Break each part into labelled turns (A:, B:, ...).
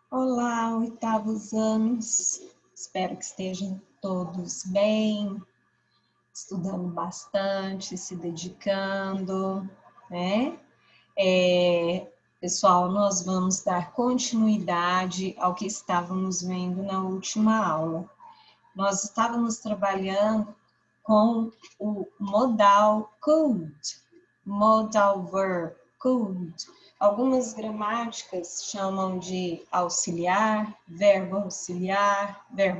A: Olá, oitavos anos. Espero que estejam todos bem, estudando bastante, se dedicando, né? Pessoal, nós vamos dar continuidade ao que estávamos vendo na última aula. Nós estávamos trabalhando com o modal could, modal verb could. Algumas gramáticas chamam de auxiliar, verbo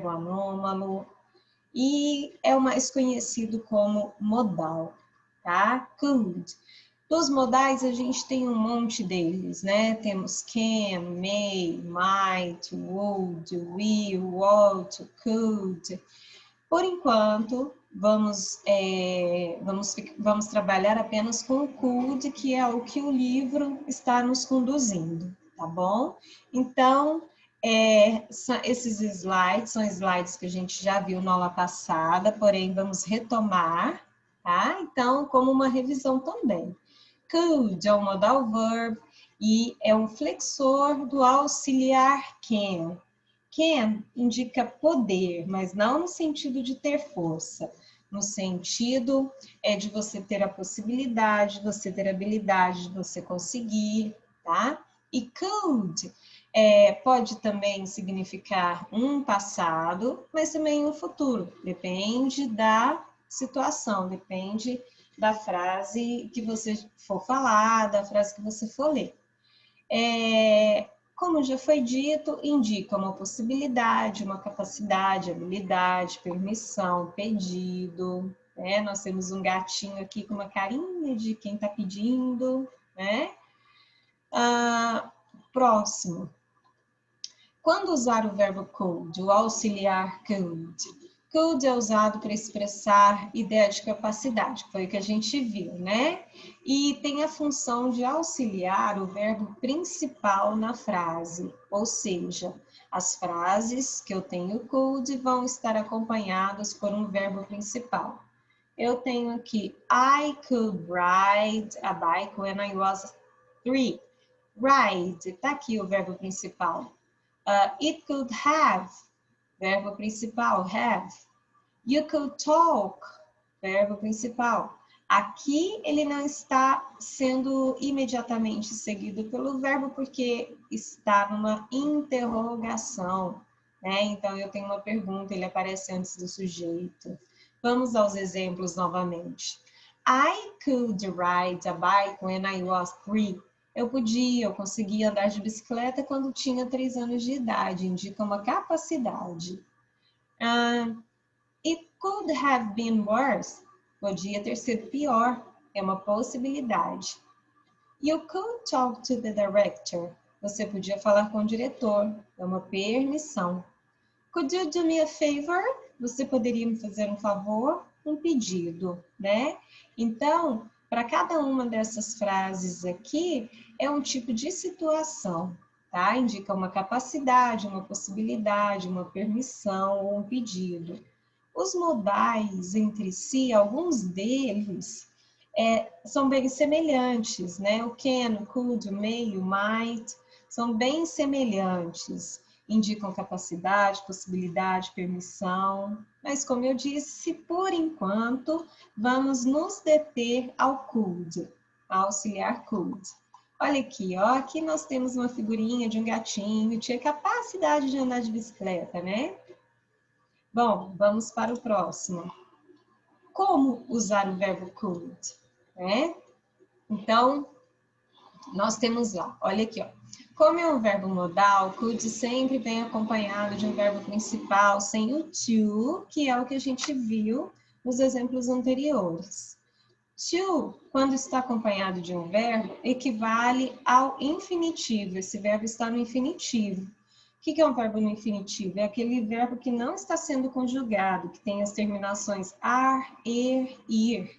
A: anômalo, e é o mais conhecido como modal, tá? Could. Dos modais, a gente tem um monte deles, né? Temos can, may, might, would, will, ought, could. Por enquanto, vamos trabalhar apenas com o could, que é o que o livro está nos conduzindo, tá bom? Então, esses slides são slides que a gente já viu na aula passada, porém vamos retomar, tá? Então, como uma revisão também. Could é um modal verb e é um flexor do auxiliar can. Can indica poder, mas não no sentido de ter força, no sentido de você ter a possibilidade, você ter a habilidade de você conseguir, tá? E could pode também significar um passado, mas também um futuro, depende da situação, depende da frase que você for falar, da frase que você for ler. Como já foi dito, indica uma possibilidade, uma capacidade, habilidade, permissão, pedido, né? Nós temos um gatinho aqui com uma carinha de quem está pedindo, né? Próximo. Quando usar o verbo could, o auxiliar could? Could é usado para expressar ideia de capacidade, foi o que a gente viu, né? E tem a função de auxiliar o verbo principal na frase, ou seja, as frases que eu tenho could vão estar acompanhadas por um verbo principal. Eu tenho aqui, I could ride a bike when I was 3. Ride, tá aqui o verbo principal. It could have, verbo principal, have. You could talk, verbo principal. Aqui ele não está sendo imediatamente seguido pelo verbo porque está numa interrogação, né? Então eu tenho uma pergunta, ele aparece antes do sujeito. Vamos aos exemplos novamente. I could ride a bike when I was 3. Eu conseguia andar de bicicleta quando tinha 3 anos de idade, indica uma capacidade. It could have been worse. Podia ter sido pior, é uma possibilidade. You could talk to the director. Você podia falar com o diretor, é uma permissão. Could you do me a favor? Você poderia me fazer um favor? Um pedido, né? Então, para cada uma dessas frases aqui, é um tipo de situação, tá? Indica uma capacidade, uma possibilidade, uma permissão ou um pedido. Os modais entre si, alguns deles são bem semelhantes, né? O can, o could, o may, o might, são bem semelhantes. Indicam capacidade, possibilidade, permissão. Mas, como eu disse, por enquanto, vamos nos deter ao could, ao auxiliar could. Olha aqui, ó, aqui nós temos uma figurinha de um gatinho, tinha capacidade de andar de bicicleta, né? Bom, vamos para o próximo. Como usar o verbo could, né? Então, nós temos lá, olha aqui, ó. Como é um verbo modal, could sempre vem acompanhado de um verbo principal sem o to, que é o que a gente viu nos exemplos anteriores. To, quando está acompanhado de um verbo, equivale ao infinitivo. Esse verbo está no infinitivo. O que é um verbo no infinitivo? É aquele verbo que não está sendo conjugado, que tem as terminações ar, ir,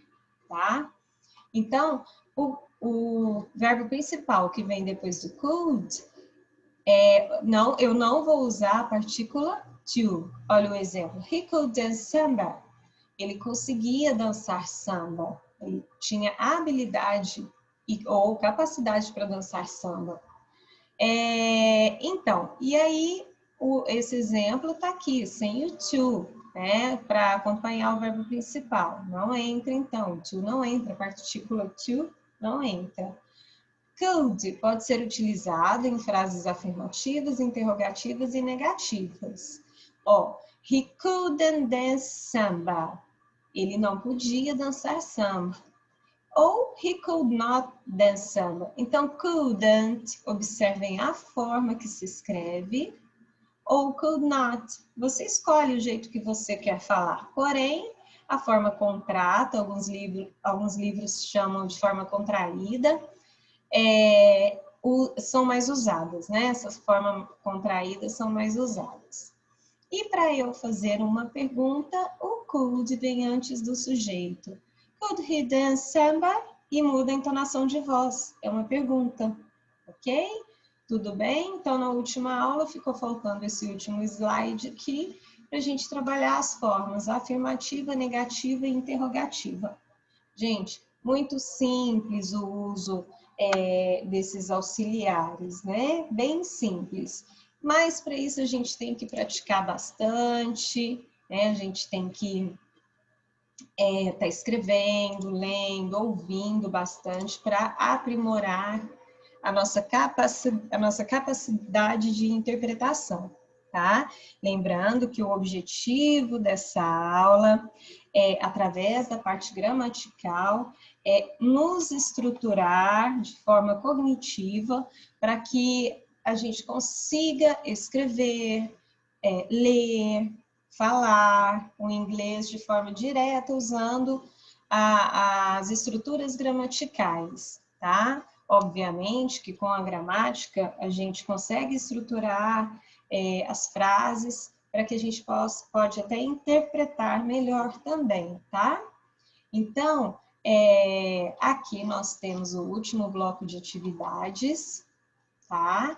A: tá? Então, o verbo principal que vem depois do could, eu não vou usar a partícula to. Olha o exemplo. He could dance samba. Ele conseguia dançar samba. Ele tinha habilidade ou capacidade para dançar samba. Então, e aí esse exemplo está aqui, sem o to, né? Para acompanhar o verbo principal. Não entra, então. O to não entra, a partícula to não entra. Could pode ser utilizado em frases afirmativas, interrogativas e negativas. He couldn't dance samba. Ele não podia dançar samba. Ou he could not dance samba. Então, couldn't, observem a forma que se escreve. Ou could not. Você escolhe o jeito que você quer falar. Porém, a forma contrata, alguns livros chamam de forma contraída, são mais usadas, né? Essas formas contraídas são mais usadas. E para eu fazer uma pergunta, o could vem antes do sujeito. Could he dance samba? E muda a entonação de voz. É uma pergunta, ok? Tudo bem? Então, na última aula ficou faltando esse último slide aqui para a gente trabalhar as formas afirmativa, negativa e interrogativa. Gente, muito simples o uso desses auxiliares, né? Bem simples. Mas para isso a gente tem que praticar bastante, né? A gente tem que tá escrevendo, lendo, ouvindo bastante para aprimorar a nossa capacidade de interpretação, tá? Lembrando que o objetivo dessa aula através da parte gramatical, nos estruturar de forma cognitiva para que a gente consiga escrever, ler, falar o inglês de forma direta usando as estruturas gramaticais, tá? Obviamente que com a gramática a gente consegue estruturar as frases para que a gente pode até interpretar melhor também, tá? Então, aqui nós temos o último bloco de atividades, tá?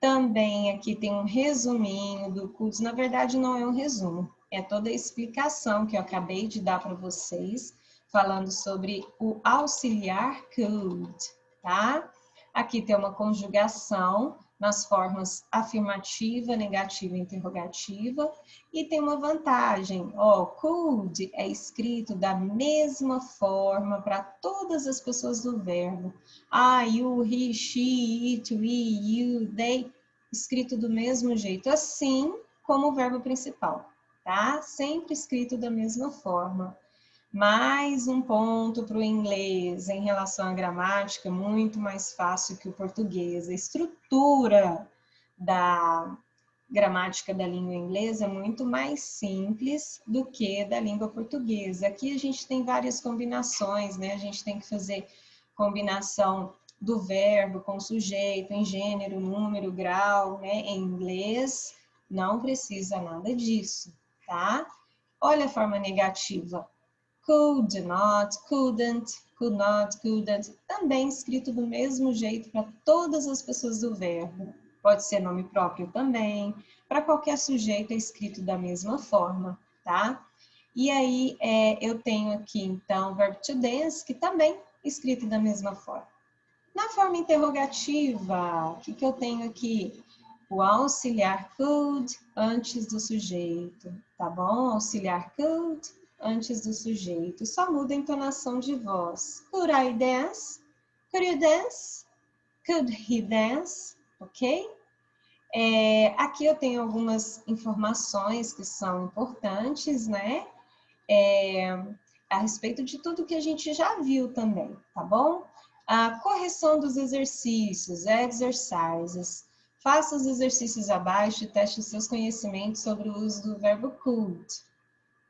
A: Também aqui tem um resuminho do curso. Na verdade, não é um resumo, é toda a explicação que eu acabei de dar para vocês, falando sobre o auxiliar could, tá? Aqui tem uma conjugação nas formas afirmativa, negativa e interrogativa. E tem uma vantagem, could é escrito da mesma forma para todas as pessoas do verbo. You, he, she, it, we, you, they, escrito do mesmo jeito, assim como o verbo principal, tá? Sempre escrito da mesma forma. Mais um ponto para o inglês em relação à gramática, muito mais fácil que o português. A estrutura da gramática da língua inglesa é muito mais simples do que da língua portuguesa. Aqui a gente tem várias combinações, né? A gente tem que fazer combinação do verbo com sujeito, em gênero, número, grau, né? Em inglês, não precisa nada disso, tá? Olha a forma negativa. Could not, couldn't, could not, couldn't, também escrito do mesmo jeito para todas as pessoas do verbo. Pode ser nome próprio também, para qualquer sujeito é escrito da mesma forma, tá? E aí, eu tenho aqui, então, o verbo to dance, que também é escrito da mesma forma. Na forma interrogativa, o que eu tenho aqui? O auxiliar could antes do sujeito, tá bom? Auxiliar could antes do sujeito. Só muda a entonação de voz. Could I dance? Could you dance? Could he dance? Ok? Aqui eu tenho algumas informações que são importantes, né? A respeito de tudo que a gente já viu também, tá bom? A correção dos exercícios, exercises. Faça os exercícios abaixo e teste os seus conhecimentos sobre o uso do verbo could.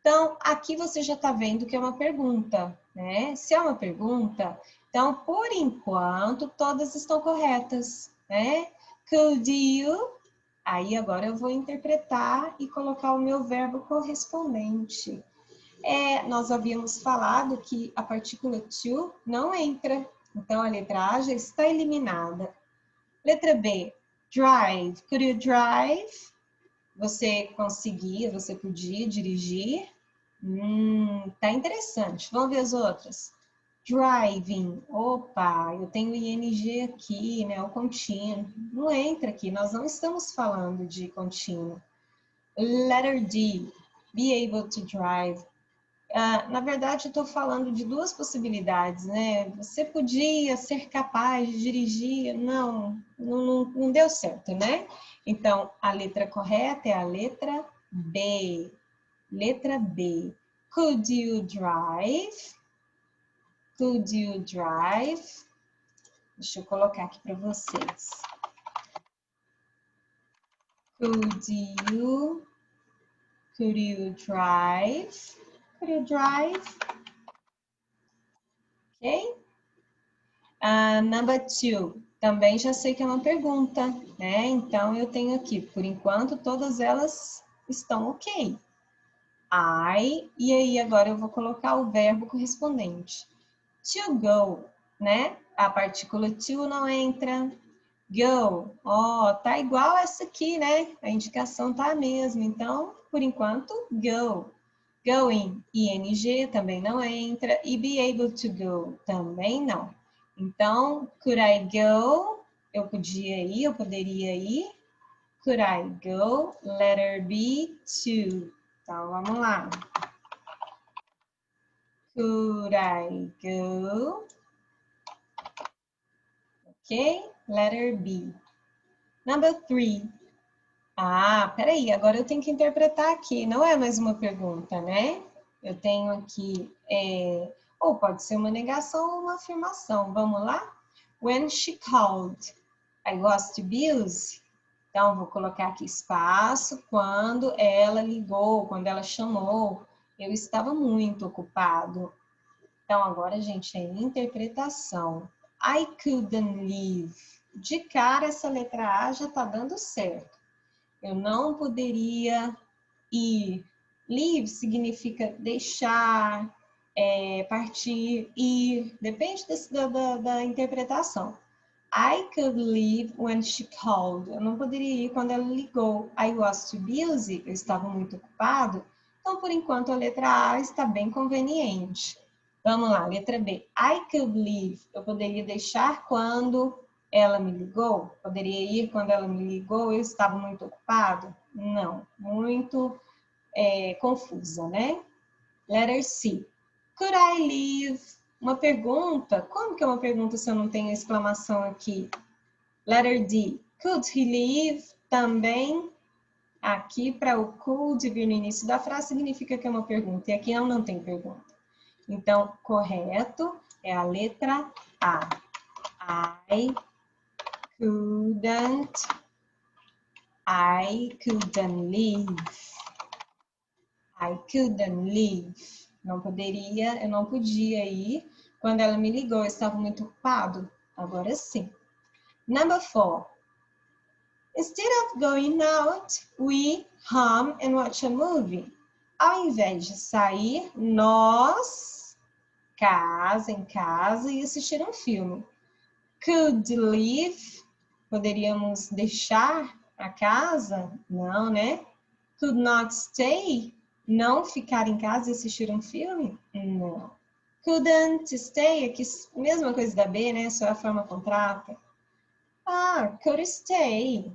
A: Então, aqui você já está vendo que é uma pergunta, né? Se é uma pergunta, então, por enquanto, todas estão corretas, né? Could you? Aí, agora eu vou interpretar e colocar o meu verbo correspondente. Nós havíamos falado que a partícula to não entra, então a letra A já está eliminada. Letra B, drive. Could you drive? Você conseguia, você podia dirigir? Tá interessante. Vamos ver as outras. Driving. Opa, eu tenho ing aqui, né? O contínuo. Não entra aqui, nós não estamos falando de contínuo. Letter D. Be able to drive. Na verdade, eu estou falando de duas possibilidades, né? Você podia ser capaz de dirigir. Não deu certo, né? Então, a letra correta é a letra B. Letra B. Could you drive? Could you drive? Deixa eu colocar aqui para vocês. Could you drive? Could you drive? Ok? Number 2. Também já sei que é uma pergunta, né? Então, eu tenho aqui, por enquanto, todas elas estão ok. E aí agora eu vou colocar o verbo correspondente. To go, né? A partícula to não entra. Go, tá igual essa aqui, né? A indicação tá a mesma, então, por enquanto, go. Going, ing também não entra, e be able to go também não. Então, could I go? Eu poderia ir. Could I go? Letter B, to. Então, vamos lá. Could I go? Ok, letter B. Number 3. Peraí, agora eu tenho que interpretar aqui. Não é mais uma pergunta, né? Eu tenho aqui, ou pode ser uma negação ou uma afirmação. Vamos lá? When she called, I was too busy. Então, vou colocar aqui espaço. Quando ela ligou, quando ela chamou, eu estava muito ocupado. Então, agora, gente, é interpretação. I couldn't leave. De cara, essa letra A já está dando certo. Eu não poderia ir. Leave significa deixar, partir, ir. Depende da interpretação. I could leave when she called. Eu não poderia ir quando ela ligou. I was too busy. Eu estava muito ocupado. Então, por enquanto, a letra A está bem conveniente. Vamos lá, letra B. I could leave. Eu poderia deixar quando ela me ligou? Poderia ir quando ela me ligou? Eu estava muito ocupado? Não, muito confusa, né? Letter C. Could I leave? Uma pergunta. Como que é uma pergunta se eu não tenho exclamação aqui? Letter D. Could he leave? Também aqui para o could vir no início da frase significa que é uma pergunta. E aqui não tem pergunta. Então, correto é a letra A. I couldn't leave. I couldn't leave. Eu não podia ir. Quando ela me ligou, eu estava muito ocupado. Agora sim. Number 4. Instead of going out, we hum and watch a movie. Ao invés de sair, nós em casa e assistir um filme. Could leave? Poderíamos deixar a casa? Não, né? Could not stay? Não ficar em casa e assistir um filme? Não. Couldn't stay? Aqui, mesma coisa da B, né? Só a forma contrata. Could stay.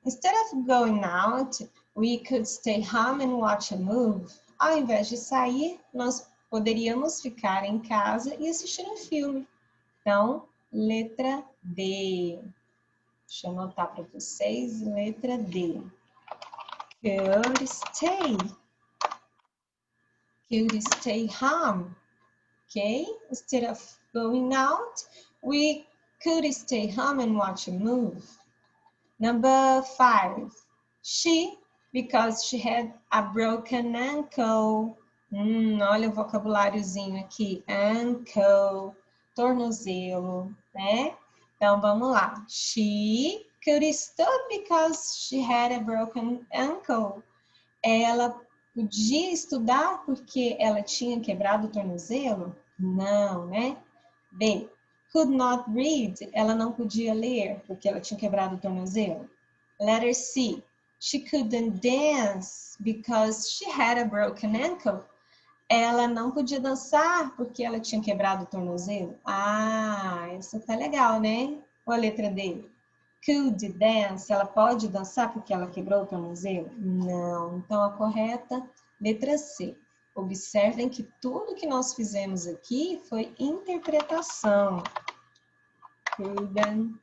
A: Instead of going out, we could stay home and watch a movie. Ao invés de sair, nós poderíamos ficar em casa e assistir um filme. Então, letra D. Deixa eu anotar para vocês. Letra D. Could stay. Could stay home. Okay? Instead of going out, we could stay home and watch a movie. Number 5. She, because she had a broken ankle. Olha o vocabuláriozinho aqui. Ankle, tornozelo, né? Então, vamos lá. She could stop because she had a broken ankle. Ela podia estudar porque ela tinha quebrado o tornozelo? Não, né? B. Could not read. Ela não podia ler porque ela tinha quebrado o tornozelo. Letter C. She couldn't dance because she had a broken ankle. Ela não podia dançar porque ela tinha quebrado o tornozelo? Ah, essa tá legal, né? Ou a letra D? Could dance, ela pode dançar porque ela quebrou o tornozelo? Não. Então, a correta, letra C. Observem que tudo que nós fizemos aqui foi interpretação. Couldn't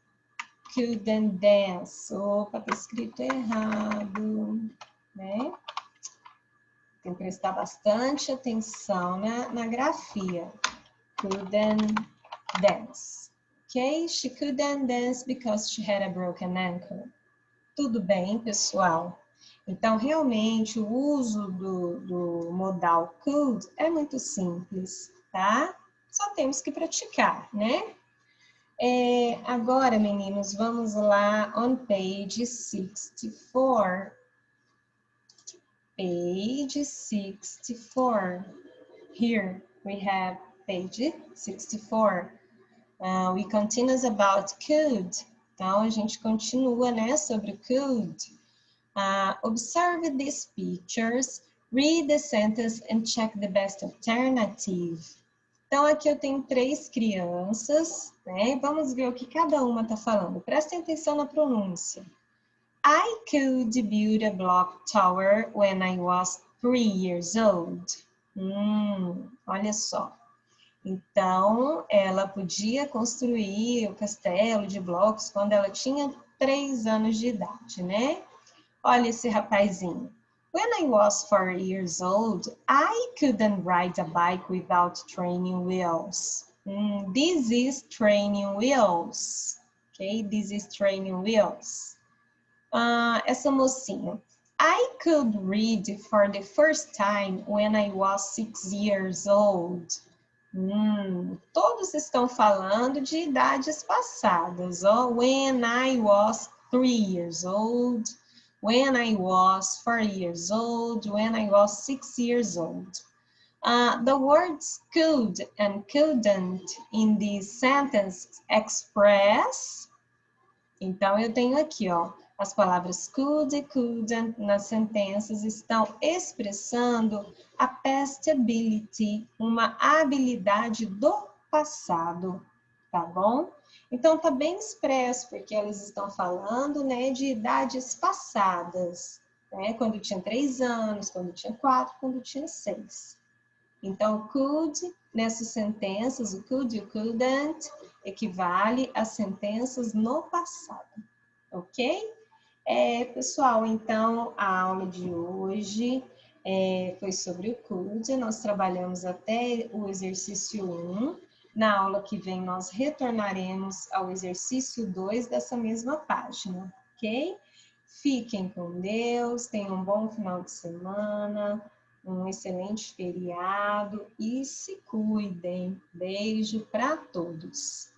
A: dance. Opa, tá escrito errado, né? Tem que prestar bastante atenção na grafia. Couldn't dance. Ok? She couldn't dance because she had a broken ankle. Tudo bem, pessoal? Então, realmente, o uso do modal could é muito simples, tá? Só temos que praticar, né? Agora, meninos, vamos lá on page 64. Page 64. Here we have page 64. We continue about could. Então, a gente continua, né, sobre could. Observe these pictures, read the sentence and check the best alternative. Então, aqui eu tenho 3 crianças, né? Vamos ver o que cada uma está falando. Prestem atenção na pronúncia. I could build a block tower when I was 3 years old. Olha só. Então, ela podia construir o castelo de blocos quando ela tinha 3 anos de idade, né? Olha esse rapazinho. When I was 4 years old, I couldn't ride a bike without training wheels. This is training wheels. Okay, this is training wheels. Essa mocinha. I could read for the first time when I was 6 years old. Todos estão falando de idades passadas. When I was 3 years old, when I was 4 years old, when I was 6 years old. The words could and couldn't in this sentence express. Então, eu tenho aqui, as palavras could e couldn't nas sentenças estão expressando a past ability, uma habilidade do passado, tá bom? Então, tá bem expresso, porque elas estão falando, né, de idades passadas, né? Quando tinha 3 anos, quando tinha 4, quando tinha 6. Então, could, nessas sentenças, o could e o couldn't, equivale às sentenças no passado, ok? Pessoal, então, a aula de hoje foi sobre o could, nós trabalhamos até o exercício 1, na aula que vem nós retornaremos ao exercício 2 dessa mesma página, ok? Fiquem com Deus, tenham um bom final de semana, um excelente feriado e se cuidem. Beijo para todos.